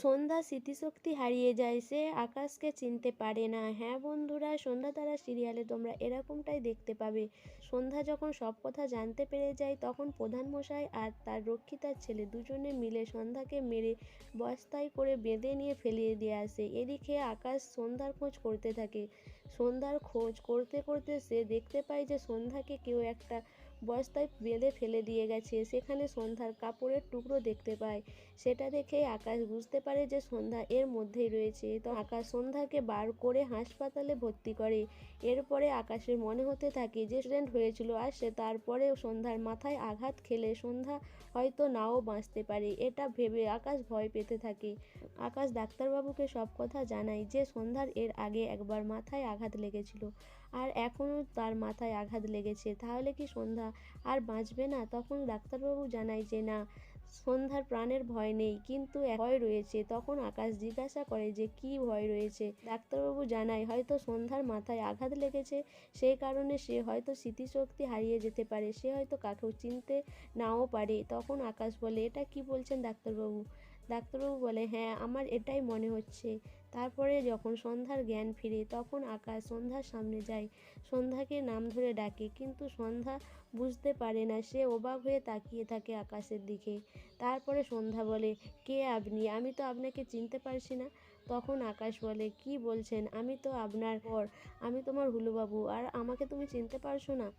সন্ধ্যা স্মৃতিশক্তি হারিয়ে যায়, সে আকাশকে চিনতে পারে না। হ্যাঁ বন্ধুরা, সন্ধ্যাতারা সিরিয়ালে তোমরা এরকমটাই দেখতে পাবে। সন্ধ্যা যখন সব কথা জানতে পেরে যায় তখন প্রধানমশাই আর তার রক্ষিতার ছেলে দুজনে মিলে সন্ধ্যাকে মেরে বস্তায় করে বেঁধে নিয়ে ফেলিয়ে দিয়ে আসে। এদিকে আকাশ সন্ধ্যার খোঁজ করতে থাকে। সন্ধ্যার খোঁজ করতে করতে সে দেখতে পায় যে সন্ধ্যাকে কেউ একটা বস্তায় বেঁধে ফেলে দিয়ে গেছে। সেখানে সন্ধ্যার কাপড়ের টুকরো দেখতে পায়। সেটা দেখেই আকাশ বুঝতে পারে যে সন্ধ্যা এর মধ্যেই রয়েছে। তো আকাশ সন্ধ্যাকে বার করে হাসপাতালে ভর্তি করে। এরপরে আকাশের মনে হতে থাকে যে অ্যাক্সিডেন্ট হয়েছিল আর সে তারপরে সন্ধ্যার মাথায় আঘাত খেলে সন্ধ্যা হয়তো নাও বাঁচতে পারে। এটা ভেবে আকাশ ভয় পেতে থাকে। আকাশ ডাক্তারবাবুকে সব কথা জানায় যে সন্ধ্যার এর আগে একবার মাথায় আঘাত লেগেছিল আর এখনও তার মাথায় আঘাত লেগেছে, তাহলে কি সন্ধ্যা আর বাঁচবে না? তখন ডাক্তারবাবু জানায় যে না, সন্ধ্যার প্রাণের ভয় নেই, কিন্তু ভয় রয়েছে। তখন আকাশ জিজ্ঞাসা করে যে কী ভয় রয়েছে? ডাক্তারবাবু জানায় হয়তো সন্ধ্যার মাথায় আঘাত লেগেছে, সেই কারণে সে হয়তো স্মৃতিশক্তি হারিয়ে যেতে পারে, সে হয়তো কাকেও চিনতে নাও পারে। তখন আকাশ বলে, এটা কি বলছেন ডাক্তারবাবু? ডাক্তারবাবু বলে, হ্যাঁ আমার এটাই মনে হচ্ছে। তারপরে যখন সন্ধ্যার জ্ঞান ফিরে তখন আকাশ সন্ধ্যার সামনে যায়, সন্ধ্যাকে নাম ধরে ডাকে, কিন্তু সন্ধ্যা বুঝতে পারে না। সে অবাক হয়ে তাকিয়ে থাকে আকাশের দিকে। তারপরে সন্ধ্যা বলে, কে আপনি? আমি তো আপনাকে চিনতে পারছি না। তখন আকাশ বলে, কি বলছেন? আমি তো আপনার বর, আমি তোমার হুলুবাবু, আর আমাকে তুমি চিনতে পারছো না?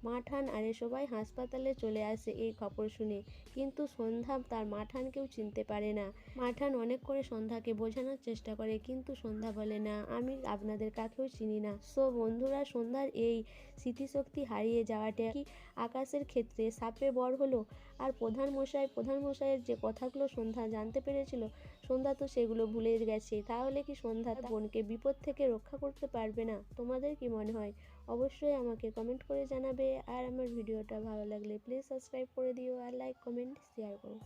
মাঠান আরে সবাই হাসপাতালে চলে আসে এই খবর শুনে, কিন্তু সন্ধ্যা তার মাঠানকেও চিনতে পারে না। মাঠান অনেক করে সন্ধ্যাকে বোঝানোর চেষ্টা করে, কিন্তু সন্ধ্যা বলে না, আমি আপনাদের কাকেও চিনি না। সো বন্ধুরা, সন্ধ্যার এই স্মৃতিশক্তি হারিয়ে যাওয়াটা কি আকাশের ক্ষেত্রে শাপে বর হলো? আর প্রধানমশাইয়ের যে কথাগুলো সন্ধ্যা জানতে পেরেছিল, সন্ধ্যা তো সেগুলো ভুলে গেছে। তাহলে কি সন্ধ্যা তার বোনকে বিপদ থেকে রক্ষা করতে পারবে না? তোমাদের কি মনে হয়? অবশ্যই আমাকে কমেন্ট করে জানাবে। আর আমার ভিডিওটা ভালো লাগলে প্লিজ সাবস্ক্রাইব করে দিও আর লাইক কমেন্ট শেয়ার করো।